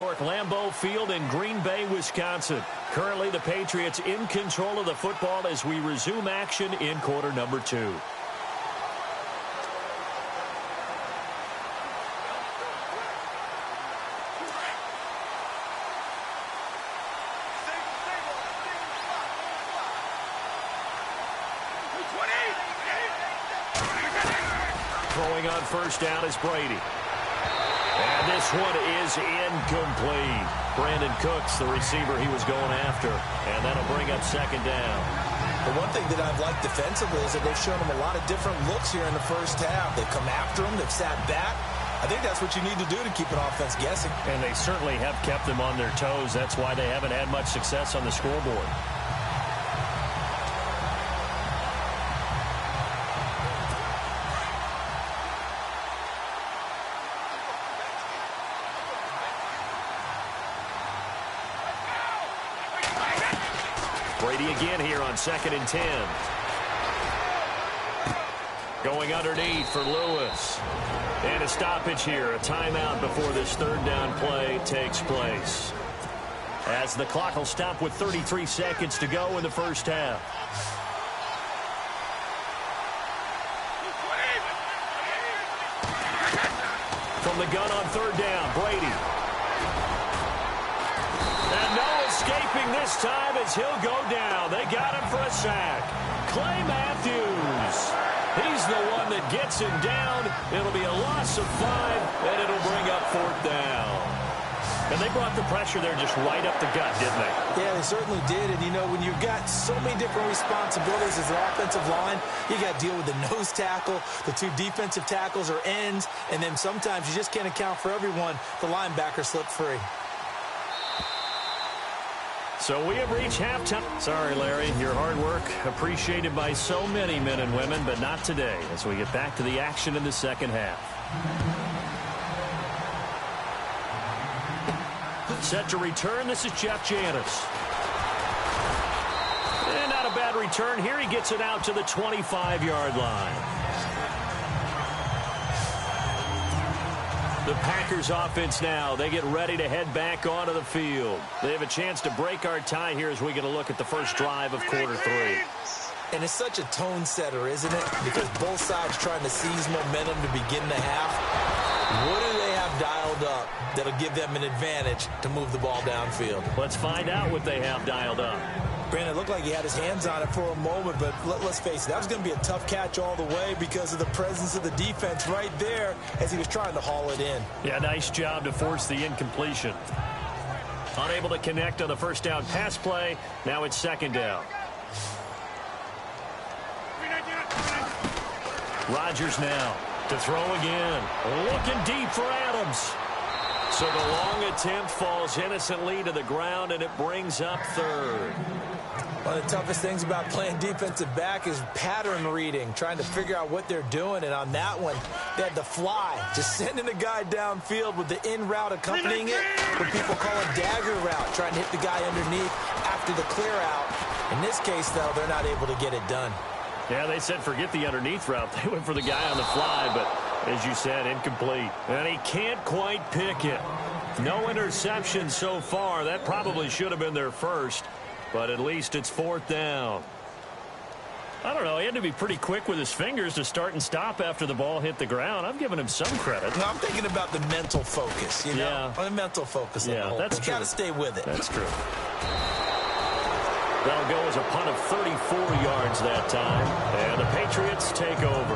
Lambeau Field in Green Bay, Wisconsin. Currently, the Patriots in control of the football as we resume action in quarter number 2. Throwing on first down is Brady. And this one is incomplete. Brandon Cooks, the receiver he was going after. And that'll bring up second down. The one thing that I've liked defensively is that they've shown him a lot of different looks here in the first half. They've come after him. They've sat back. I think that's what you need to do to keep an offense guessing. And they certainly have kept them on their toes. That's why they haven't had much success on the scoreboard. Brady again here on 2nd and 10. Going underneath for Lewis. And a stoppage here, a timeout before this third down play takes place. As the clock will stop with 33 seconds to go in the first half. From the gun on third down, Brady. And no escaping this time as he'll go down. They got him for a sack. Clay Matthews. He's the one that gets him down. It'll be a loss of 5, and it'll bring up 4th down. And they brought the pressure there just right up the gut, didn't they? Yeah, they certainly did. And, you know, when you've got so many different responsibilities as an offensive line, you got to deal with the nose tackle, the 2 defensive tackles or ends, and then sometimes you just can't account for everyone. The linebacker slipped free. So we have reached halftime. Sorry, Larry, your hard work appreciated by so many men and women, but not today as we get back to the action in the second half. Set to return, this is Jeff Janis. And not a bad return here. He gets it out to the 25-yard line. The Packers offense now, they get ready to head back onto the field. They have a chance to break our tie here as we get a look at the first drive of quarter 3. And it's such a tone setter, isn't it? Because both sides trying to seize momentum to begin the half. What do they have dialed up that'll give them an advantage to move the ball downfield? Let's find out what they have dialed up. Brandon, it looked like he had his hands on it for a moment, but let's face it, that was going to be a tough catch all the way because of the presence of the defense right there as he was trying to haul it in. Yeah, nice job to force the incompletion. Unable to connect on the first down pass play. Now it's second down. Rodgers now to throw again. Looking deep for Adams. So the long attempt falls innocently to the ground, and it brings up 3rd. One of the toughest things about playing defensive back is pattern reading, trying to figure out what they're doing. And on that one, they had the fly, just sending a guy downfield with the in route accompanying it, what people call a dagger route, trying to hit the guy underneath after the clear out. In this case, though, they're not able to get it done. Yeah, they said forget the underneath route. They went for the guy on the fly, but as you said, incomplete. And he can't quite pick it. No interception so far. That probably should have been their first, but at least it's 4th down. I don't know. He had to be pretty quick with his fingers to start and stop after the ball hit the ground. I'm giving him some credit. No, I'm thinking about the mental focus, you know? Yeah. The mental focus. Yeah, that's true. Got to stay with it. That's true. That'll go as a punt of 34 yards that time. And the Patriots take over.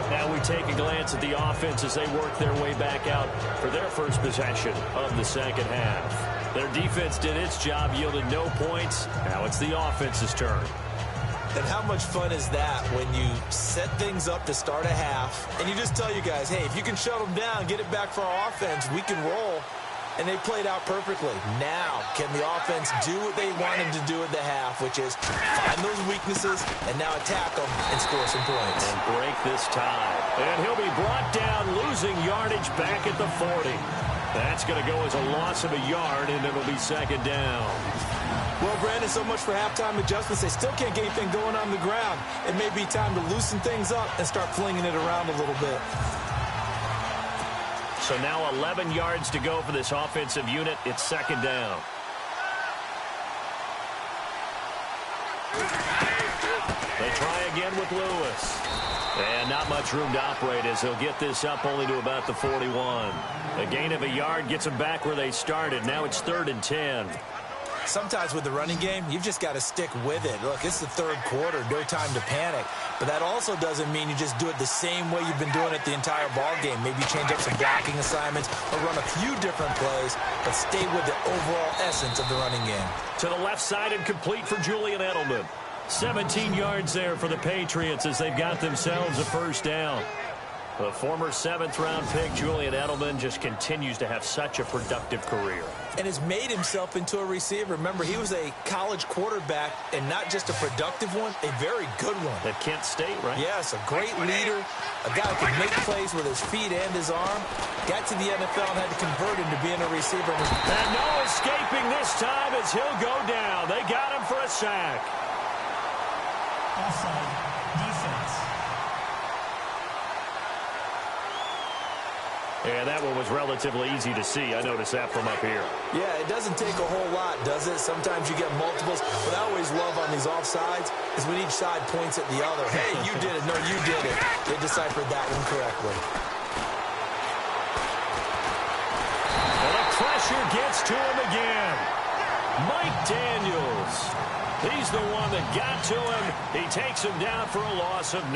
Now we take a glance at the offense as they work their way back out for their first possession of the second half. Their defense did its job, yielded no points. Now it's the offense's turn. And how much fun is that when you set things up to start a half and you just tell you guys, hey, if you can shut them down, get it back for our offense, we can roll. And they played out perfectly. Now, can the offense do what they wanted to do at the half, which is find those weaknesses and now attack them and score some points. And break this tie. And he'll be brought down, losing yardage back at the 40. That's going to go as a loss of a yard, and it'll be second down. Well, Brandon, so much for halftime adjustments. They still can't get anything going on the ground. It may be time to loosen things up and start flinging it around a little bit. So now 11 yards to go for this offensive unit. It's second down. They try again with Lewis. And not much room to operate as he'll get this up only to about the 41. A gain of a yard gets them back where they started. Now it's 3rd and 10. Sometimes with the running game, you've just got to stick with it. Look, it's the third quarter, no time to panic. But that also doesn't mean you just do it the same way you've been doing it the entire ball game. Maybe change up some blocking assignments or run a few different plays, but stay with the overall essence of the running game. To the left side and complete for Julian Edelman. 17 yards there for the Patriots as they've got themselves a first down. The former 7th-round pick, Julian Edelman, just continues to have such a productive career. And has made himself into a receiver. Remember, he was a college quarterback, and not just a productive one, a very good one. At Kent State, right? Yes, a great leader, a guy who can make plays with his feet and his arm. Got to the NFL and had to convert him to being a receiver. And no escaping this time as he'll go down. They got him for a sack. Offside, defense. And that one was relatively easy to see. I noticed that from up here. Yeah, it doesn't take a whole lot, does it? Sometimes you get multiples. What I always love on these offsides is when each side points at the other. Hey, you did it. No, you did it. They deciphered that one correctly. And the pressure gets to him again. Mike Daniels. He's the one that got to him. He takes him down for a loss of 9.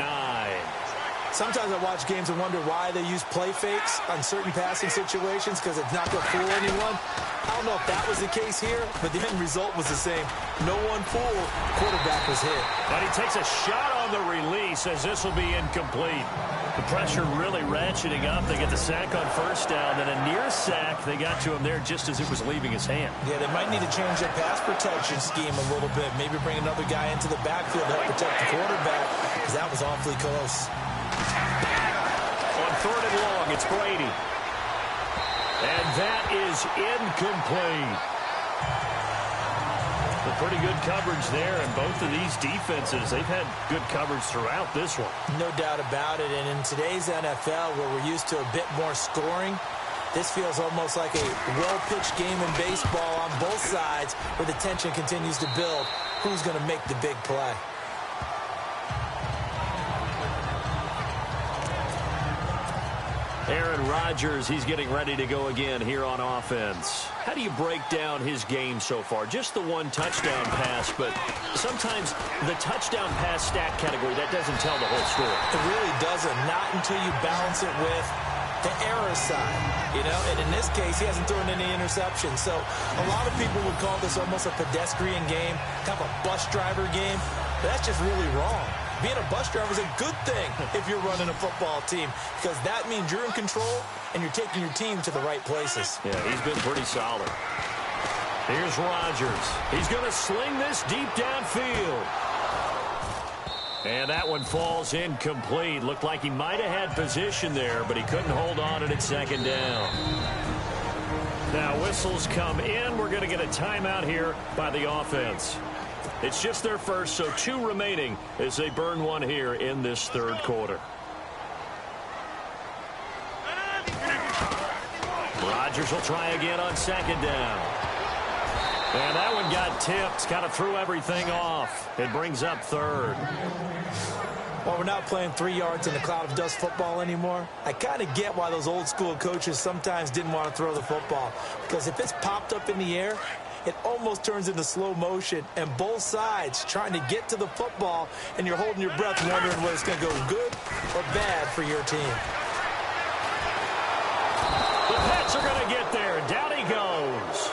Sometimes I watch games and wonder why they use play fakes on certain passing situations because it's not going to fool anyone. I don't know if that was the case here, but the end result was the same. No one fooled. Quarterback was hit. And he takes a shot on the release as this will be incomplete. The pressure really ratcheting up. They get the sack on first down, then a near sack. They got to him there just as it was leaving his hand. Yeah, they might need to change their pass protection scheme a little bit. Maybe bring another guy into the backfield to help protect the quarterback because that was awfully close. On 3rd and long, it's Brady. And that is incomplete. A pretty good coverage there, and both of these defenses, they've had good coverage throughout this one. No doubt about it, and in today's NFL, where we're used to a bit more scoring, this feels almost like a well-pitched game in baseball on both sides where the tension continues to build. Who's going to make the big play? Aaron Rodgers, he's getting ready to go again here on offense. How do you break down his game so far? Just the one touchdown pass, but sometimes the touchdown pass stat category, that doesn't tell the whole story. It really doesn't, not until you balance it with the error side, you know, and in this case, he hasn't thrown any interceptions. So a lot of people would call this almost a pedestrian game, kind of a bus driver game, but that's just really wrong. Being a bus driver is a good thing if you're running a football team because that means you're in control and you're taking your team to the right places. Yeah, he's been pretty solid. Here's Rodgers. He's going to sling this deep downfield. And that one falls incomplete. Looked like he might have had position there, but he couldn't hold on at second down. Now whistles come in. We're going to get a timeout here by the offense. It's just their first, so 2 remaining as they burn one here in this third quarter. Rodgers will try again on second down. And that one got tipped, kind of threw everything off. It brings up 3rd. Well, we're not playing 3 yards in a cloud of dust football anymore. I kind of get why those old school coaches sometimes didn't want to throw the football. Because if it's popped up in the air, it almost turns into slow motion, and both sides trying to get to the football, and you're holding your breath wondering whether it's going to go good or bad for your team. The Pats are going to get there. Down he goes.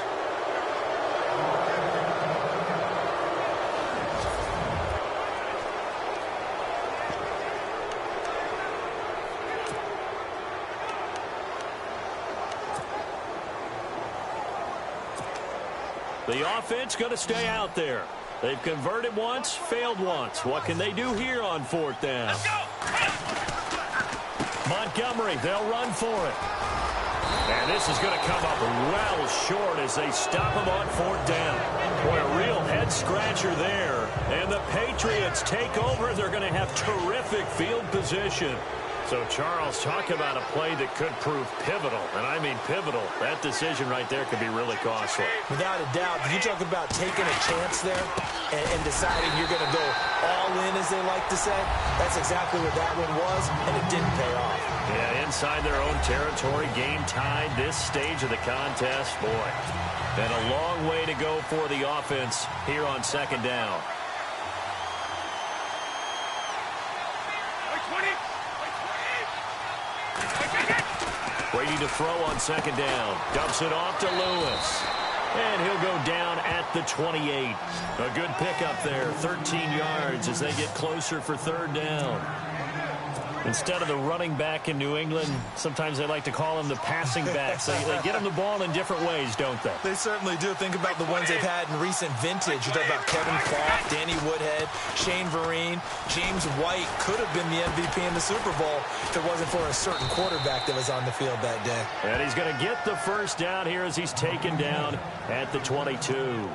The offense going to stay out there. They've converted once, failed once. What can they do here on 4th down? Montgomery, they'll run for it. And this is going to come up well short as they stop him on 4th down. Boy, a real head-scratcher there. And the Patriots take over. They're going to have terrific field position. So, Charles, talk about a play that could prove pivotal, and I mean pivotal. That decision right there could be really costly. Without a doubt, you talk about taking a chance there and deciding you're going to go all in, as they like to say. That's exactly what that one was, and it didn't pay off. Yeah, inside their own territory, game tied this stage of the contest. Boy, and a long way to go for the offense here on second down. Brady to throw on second down. Dumps it off to Lewis. And he'll go down at the 28. A good pickup there, 13 yards as they get closer for third down. Instead of the running back in New England, sometimes they like to call them the passing backs. They get them the ball in different ways, don't they? They certainly do. Think about the ones they've had in recent vintage. You talk about Kevin Falk, Danny Woodhead, Shane Vereen, James White could have been the MVP in the Super Bowl if it wasn't for a certain quarterback that was on the field that day. And he's going to get the first down here as he's taken down at the 22.